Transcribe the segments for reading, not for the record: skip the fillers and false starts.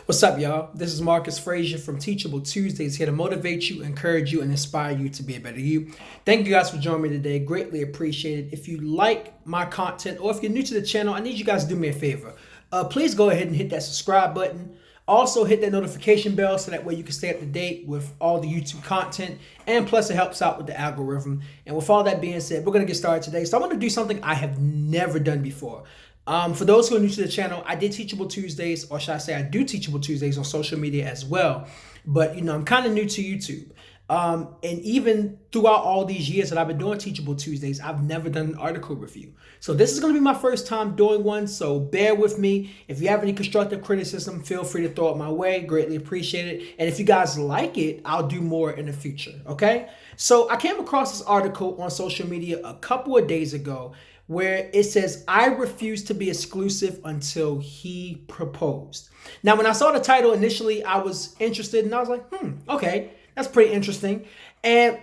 What's up, y'all? This is Marcus Frazier from Teachable Tuesdays, here to motivate you, encourage you, and inspire you to be a better you. Thank you guys for joining me today. Greatly appreciated. If you like my content or if you're new to the channel, I need you guys to do me a favor. Please go ahead and hit that subscribe button. Also, hit that notification bell so that way you can stay up to date with all the YouTube content. And plus, it helps out with the algorithm. And with all that being said, we're going to get started today. So I'm going to do something I have never done before. For those who are new to the channel, I did Teachable Tuesdays, or should I say I do Teachable Tuesdays on social media as well. But, I'm kind of new to YouTube. And even throughout all these years that I've been doing Teachable Tuesdays, I've never done an article review. So this is going to be my first time doing one, so bear with me. If you have any constructive criticism, feel free to throw it my way. Greatly appreciate it. And if you guys like it, I'll do more in the future, okay? So I came across this article on social media a couple of days ago where it says, "I refuse to be exclusive until he proposed." Now, when I saw the title initially, I was interested and I was like, okay, that's pretty interesting. And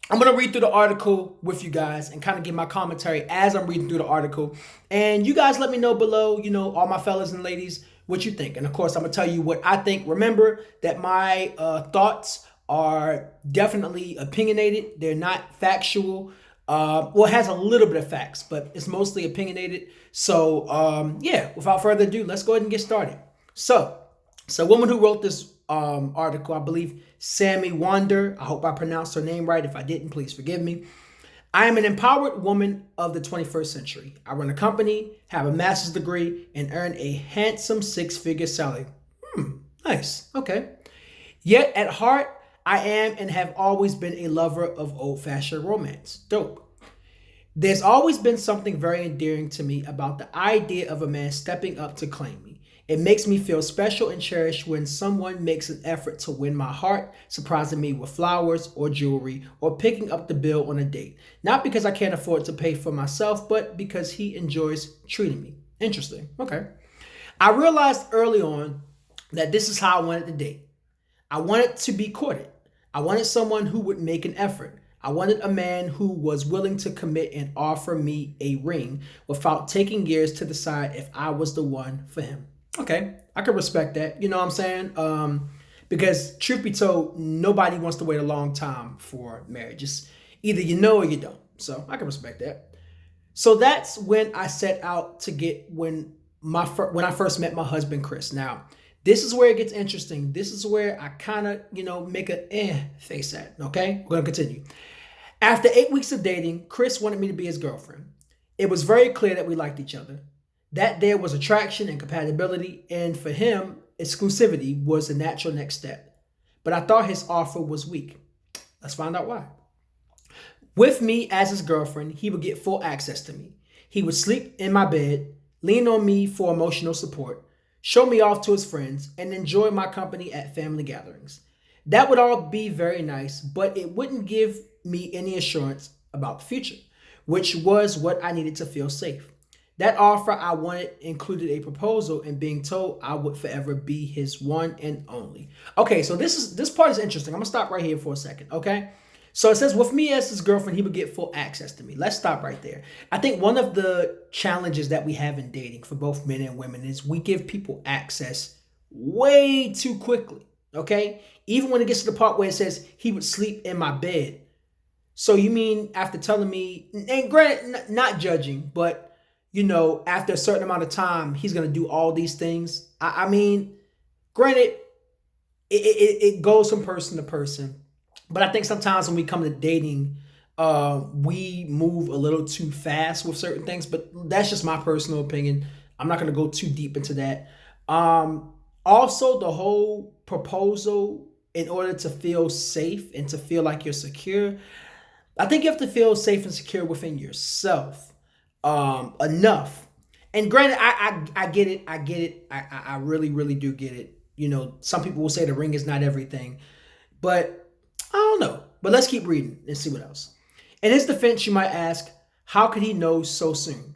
I'm going to read through the article with you guys and kind of give my commentary as I'm reading through the article. And you guys let me know below, all my fellas and ladies, what you think. And of course, I'm going to tell you what I think. Remember that my thoughts are definitely opinionated. They're not factual. It has a little bit of facts, but it's mostly opinionated. So, without further ado, let's go ahead and get started. So a woman who wrote this article, I believe Sammy Wander, I hope I pronounced her name right. If I didn't, please forgive me. "I am an empowered woman of the 21st century. I run a company, have a master's degree, and earn a handsome six-figure salary." Nice. Okay. "Yet at heart, I am and have always been a lover of old-fashioned romance." Dope. "There's always been something very endearing to me about the idea of a man stepping up to claim me. It makes me feel special and cherished when someone makes an effort to win my heart, surprising me with flowers or jewelry or picking up the bill on a date. Not because I can't afford to pay for myself, but because he enjoys treating me." Interesting. Okay. "I realized early on that this is how I wanted to date. I wanted to be courted. I wanted someone who would make an effort. I wanted a man who was willing to commit and offer me a ring without taking years to decide if I was the one for him." Okay, I can respect that. You know what I'm saying? Because truth be told, nobody wants to wait a long time for marriage. It's either you know or you don't. So I can respect that. "So that's when I set out to get when I first met my husband, Chris." Now, this is where it gets interesting. This is where I kind of, make a face at. Okay, we're going to continue. "After 8 weeks of dating, Chris wanted me to be his girlfriend. It was very clear that we liked each other, that there was attraction and compatibility, and for him, exclusivity was the natural next step. But I thought his offer was weak. Let's find out why. With me as his girlfriend, he would get full access to me. He would sleep in my bed, lean on me for emotional support, show me off to his friends, and enjoy my company at family gatherings. That would all be very nice, but it wouldn't give me any assurance about the future, which was what I needed to feel safe. That offer I wanted included a proposal and being told I would forever be his one and only." Okay, so this part is interesting. I'm going to stop right here for a second, okay? So it says, with me as his girlfriend, he would get full access to me. Let's stop right there. I think one of the challenges that we have in dating for both men and women is we give people access way too quickly, okay? Even when it gets to the part where it says he would sleep in my bed. So you mean after telling me, and granted, not judging, but after a certain amount of time, he's going to do all these things. I mean, granted, it goes from person to person. But I think sometimes when we come to dating, we move a little too fast with certain things. But that's just my personal opinion. I'm not going to go too deep into that. Also, the whole proposal, in order to feel safe and to feel like you're secure, I think you have to feel safe and secure within yourself. Enough. And granted, I get it. I really, really do get it. Some people will say the ring is not everything, but I don't know. But let's keep reading and see what else. "In his defense, you might ask, how could he know so soon?"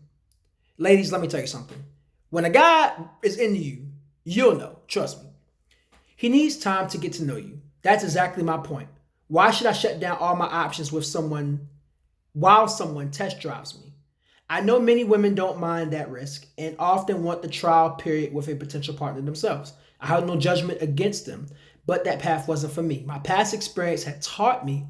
Ladies, let me tell you something. When a guy is into you, you'll know. Trust me. "He needs time to get to know you. That's exactly my point. Why should I shut down all my options with someone while someone test drives me? I know many women don't mind that risk and often want the trial period with a potential partner themselves. I have no judgment against them, but that path wasn't for me. My past experience had taught me,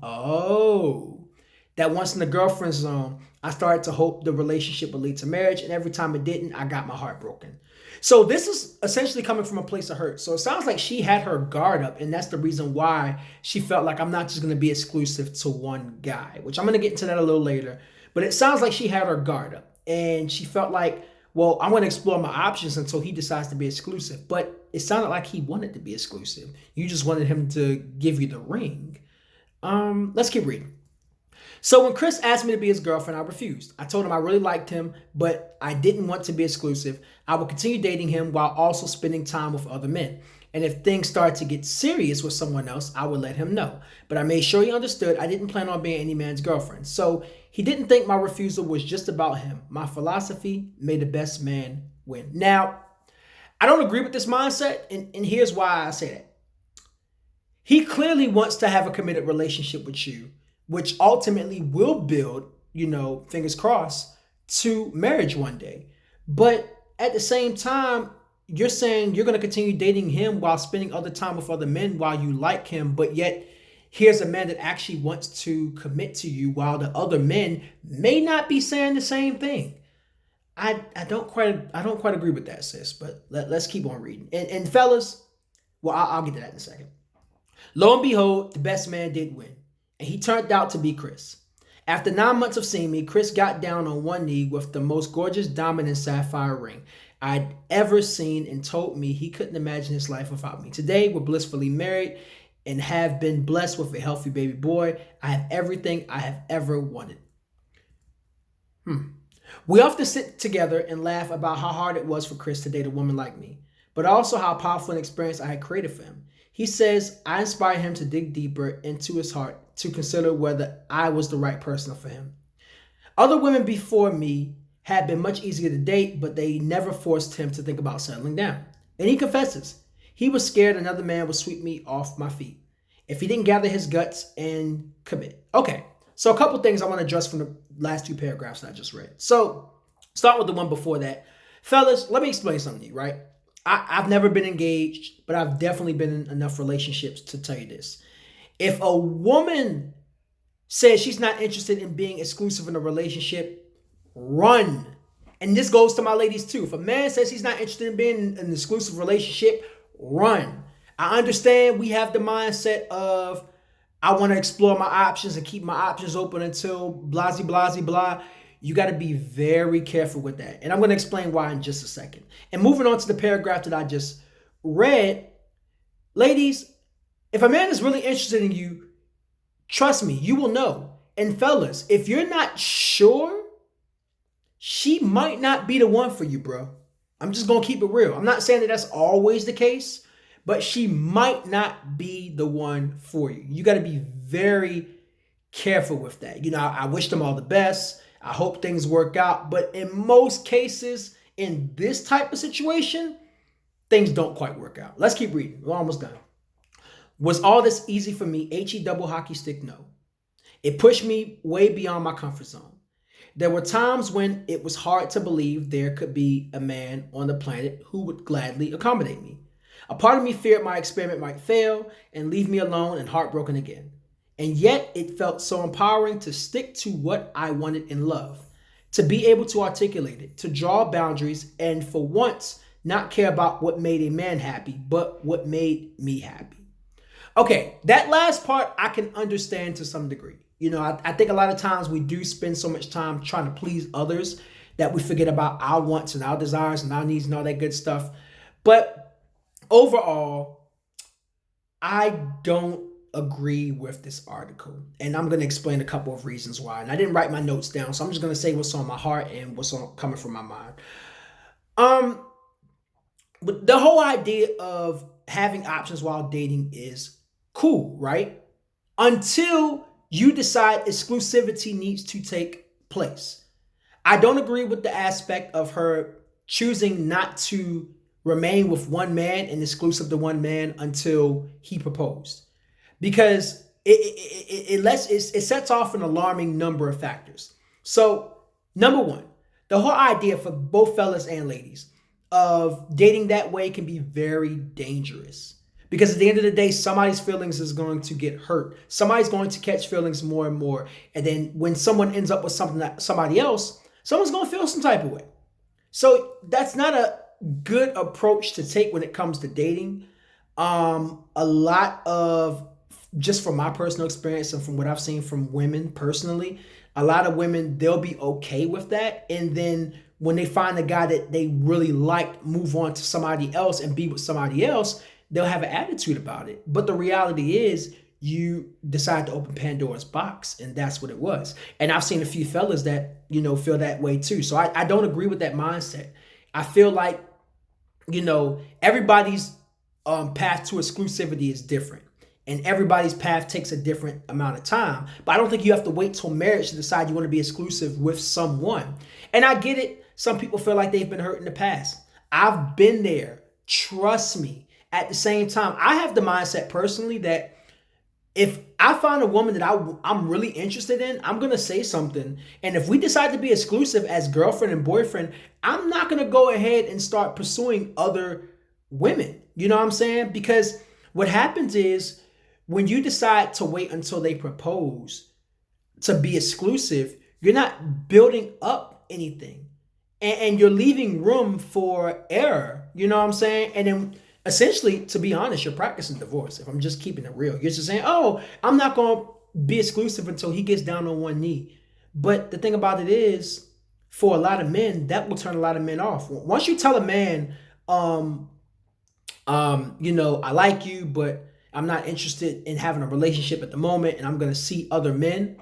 that once in the girlfriend zone, I started to hope the relationship would lead to marriage, and every time it didn't, I got my heart broken. So this is essentially coming from a place of hurt. So it sounds like she had her guard up, and that's the reason why she felt like I'm not just going to be exclusive to one guy, which I'm going to get into that a little later. But it sounds like she had her guard up, and she felt like, well, I'm going to explore my options until he decides to be exclusive. But it sounded like he wanted to be exclusive. You just wanted him to give you the ring. Let's keep reading. So when Chris asked me to be his girlfriend, I refused. I told him I really liked him, but I didn't want to be exclusive. I would continue dating him while also spending time with other men. And if things started to get serious with someone else, I would let him know. But I made sure he understood I didn't plan on being any man's girlfriend. So he didn't think my refusal was just about him. My philosophy: may the best man win. Now, I don't agree with this mindset, and here's why I say that. He clearly wants to have a committed relationship with you, which ultimately will build, fingers crossed, to marriage one day. But at the same time, you're saying you're going to continue dating him while spending other time with other men while you like him, but yet here's a man that actually wants to commit to you while the other men may not be saying the same thing. I don't quite agree with that, sis, but let's keep on reading. And fellas, well, I'll get to that in a second. Lo and behold, the best man did win, and he turned out to be Chris. After 9 months of seeing me, Chris got down on one knee with the most gorgeous diamond and sapphire ring I'd ever seen and told me he couldn't imagine his life without me. Today, we're blissfully married and have been blessed with a healthy baby boy. I have everything I have ever wanted. We often sit together and laugh about how hard it was for Chris to date a woman like me, but also how powerful an experience I had created for him. He says I inspired him to dig deeper into his heart to consider whether I was the right person for him. Other women before me had been much easier to date, but they never forced him to think about settling down. And he confesses he was scared another man would sweep me off my feet if he didn't gather his guts and commit. Okay, so a couple things I want to address from the last two paragraphs that I just read. So start with the one before that. Fellas, let me explain something to you, right? I've never been engaged, but I've definitely been in enough relationships to tell you this. If a woman says she's not interested in being exclusive in a relationship, run. And this goes to my ladies too. If a man says he's not interested in being in an exclusive relationship, run. I understand we have the mindset of I want to explore my options and keep my options open until blah, blah, blah. You got to be very careful with that. And I'm going to explain why in just a second. And moving on to the paragraph that I just read, ladies, if a man is really interested in you, trust me, you will know. And fellas, if you're not sure, she might not be the one for you, bro. I'm just going to keep it real. I'm not saying that that's always the case, but she might not be the one for you. You got to be very careful with that. I wish them all the best. I hope things work out. But in most cases, in this type of situation, things don't quite work out. Let's keep reading. We're almost done. Was all this easy for me? H-E double hockey stick, no. It pushed me way beyond my comfort zone. There were times when it was hard to believe there could be a man on the planet who would gladly accommodate me. A part of me feared my experiment might fail and leave me alone and heartbroken again. And yet it felt so empowering to stick to what I wanted in love, to be able to articulate it, to draw boundaries, and for once, not care about what made a man happy, but what made me happy. Okay, that last part I can understand to some degree. I think a lot of times we do spend so much time trying to please others that we forget about our wants and our desires and our needs and all that good stuff. But overall, I don't agree with this article. And I'm going to explain a couple of reasons why. And I didn't write my notes down, so I'm just going to say what's on my heart and what's coming from my mind. But the whole idea of having options while dating is cool, right? Until you decide exclusivity needs to take place. I don't agree with the aspect of her choosing not to remain with one man and exclusive to one man until he proposed, because it sets off an alarming number of factors. So, number one, the whole idea for both fellas and ladies of dating that way can be very dangerous. Because at the end of the day, somebody's feelings is going to get hurt. Somebody's going to catch feelings more and more. And then when someone ends up with something that somebody else, someone's going to feel some type of way. So that's not a good approach to take when it comes to dating. A lot of, just from my personal experience and from what I've seen from women personally, a lot of women, they'll be okay with that. And then when they find a guy that they really like, move on to somebody else and be with somebody else, they'll have an attitude about it. But the reality is, you decide to open Pandora's box, and that's what it was. And I've seen a few fellas that, feel that way too. So I don't agree with that mindset. I feel like, everybody's path to exclusivity is different. And everybody's path takes a different amount of time. But I don't think you have to wait till marriage to decide you want to be exclusive with someone. And I get it. Some people feel like they've been hurt in the past. I've been there. Trust me. At the same time, I have the mindset personally that if I find a woman that I'm really interested in, I'm going to say something. And if we decide to be exclusive as girlfriend and boyfriend, I'm not going to go ahead and start pursuing other women. You know what I'm saying? Because what happens is when you decide to wait until they propose to be exclusive, you're not building up anything. And you're leaving room for error. You know what I'm saying? And then essentially, to be honest, you're practicing divorce. If I'm just keeping it real, you're just saying, oh, I'm not going to be exclusive until he gets down on one knee. But the thing about it is, for a lot of men, that will turn a lot of men off. Once you tell a man, I like you, but I'm not interested in having a relationship at the moment, and I'm going to see other men.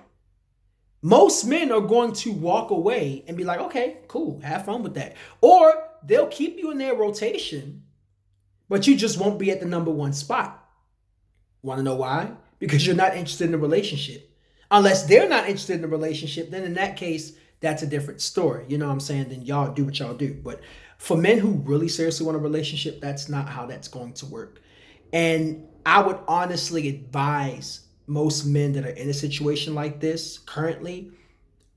Most men are going to walk away and be like, okay, cool, have fun with that. Or they'll keep you in their rotation, but you just won't be at the number one spot. Want to know why? Because you're not interested in a relationship. Unless they're not interested in a relationship, then in that case, that's a different story. You know what I'm saying? Then y'all do what y'all do. But for men who really seriously want a relationship, that's not how that's going to work. And I would honestly advise most men that are in a situation like this currently,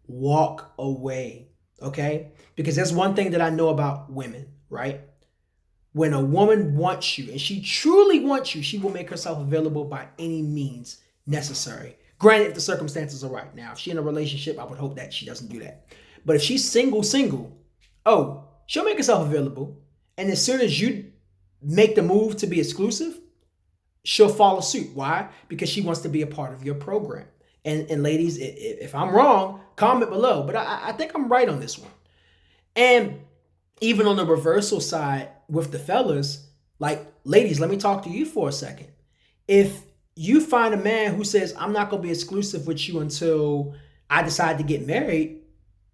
walk away, okay? Because that's one thing that I know about women, right? When a woman wants you, and she truly wants you, she will make herself available by any means necessary. Granted, if the circumstances are right. Now, if she's in a relationship, I would hope that she doesn't do that. But if she's single, she'll make herself available. And as soon as you make the move to be exclusive, she'll follow suit. Why? Because she wants to be a part of your program. And ladies, if I'm wrong, comment below. But I think I'm right on this one. And even on the reversal side with the fellas, like, ladies, let me talk to you for a second. If you find a man who says, I'm not going to be exclusive with you until I decide to get married,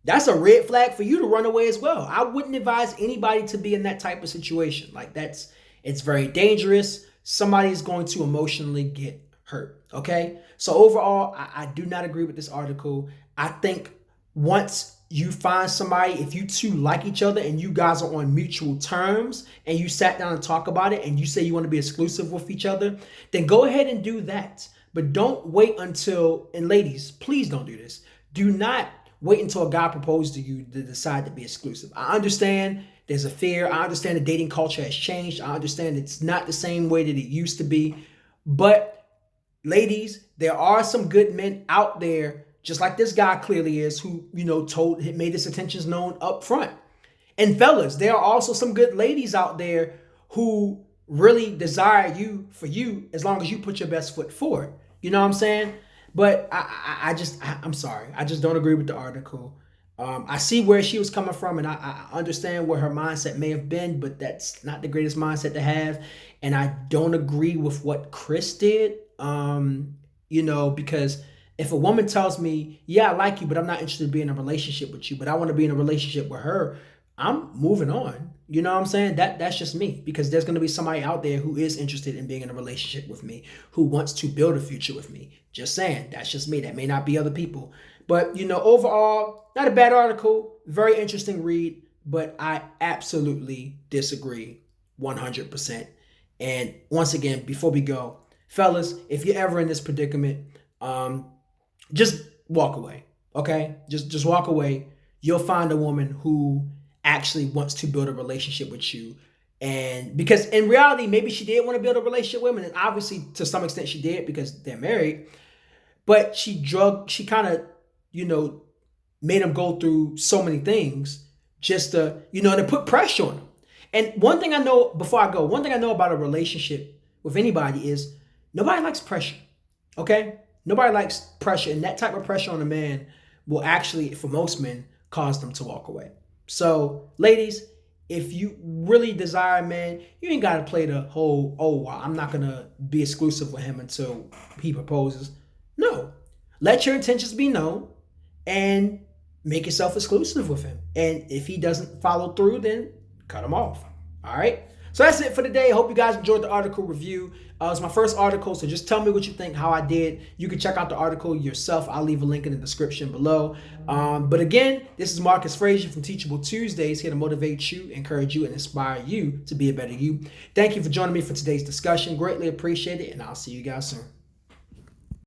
that's a red flag for you to run away as well. I wouldn't advise anybody to be in that type of situation. Like, it's very dangerous. Somebody's going to emotionally get hurt. Okay. So overall, I do not agree with this article. I think once you find somebody, if you two like each other and you guys are on mutual terms and you sat down and talk about it and you say you want to be exclusive with each other, then go ahead and do that. But don't wait until, and ladies, please don't do this. Do not wait until a guy proposes to you to decide to be exclusive. I understand there's a fear. I understand the dating culture has changed. I understand it's not the same way that it used to be. But ladies, there are some good men out there, just like this guy clearly is, who, made his intentions known up front. And fellas, there are also some good ladies out there who really desire you for you as long as you put your best foot forward. You know what I'm saying? But I'm sorry. I just don't agree with the article. I see where she was coming from, and I understand where her mindset may have been, but that's not the greatest mindset to have. And I don't agree with what Chris did, because if a woman tells me, yeah, I like you, but I'm not interested in being in a relationship with you, but I want to be in a relationship with her, I'm moving on. You know what I'm saying? That's just me, because there's going to be somebody out there who is interested in being in a relationship with me, who wants to build a future with me. Just saying, that's just me. That may not be other people. But, overall, not a bad article. Very interesting read, but I absolutely disagree 100%. And once again, before we go, fellas, if you're ever in this predicament, just walk away, okay? Just walk away. you'll find a woman who actually wants to build a relationship with you. And because in reality, maybe she did want to build a relationship with him, and obviously to some extent she did because they're married. But she kind of, made him go through so many things just to put pressure on him. And one thing I know about a relationship with anybody is nobody likes pressure. Okay? Nobody likes pressure, and that type of pressure on a man will actually, for most men, cause them to walk away. So, ladies, if you really desire a man, you ain't got to play the whole, I'm not going to be exclusive with him until he proposes. No. Let your intentions be known and make yourself exclusive with him. And if he doesn't follow through, then cut him off. All right? So that's it for today. I hope you guys enjoyed the article review. It's my first article, so just tell me what you think, how I did. You can check out the article yourself. I'll leave a link in the description below. But again, this is Marcus Frazier from Teachable Tuesdays, here to motivate you, encourage you, and inspire you to be a better you. Thank you for joining me for today's discussion. Greatly appreciate it, and I'll see you guys soon.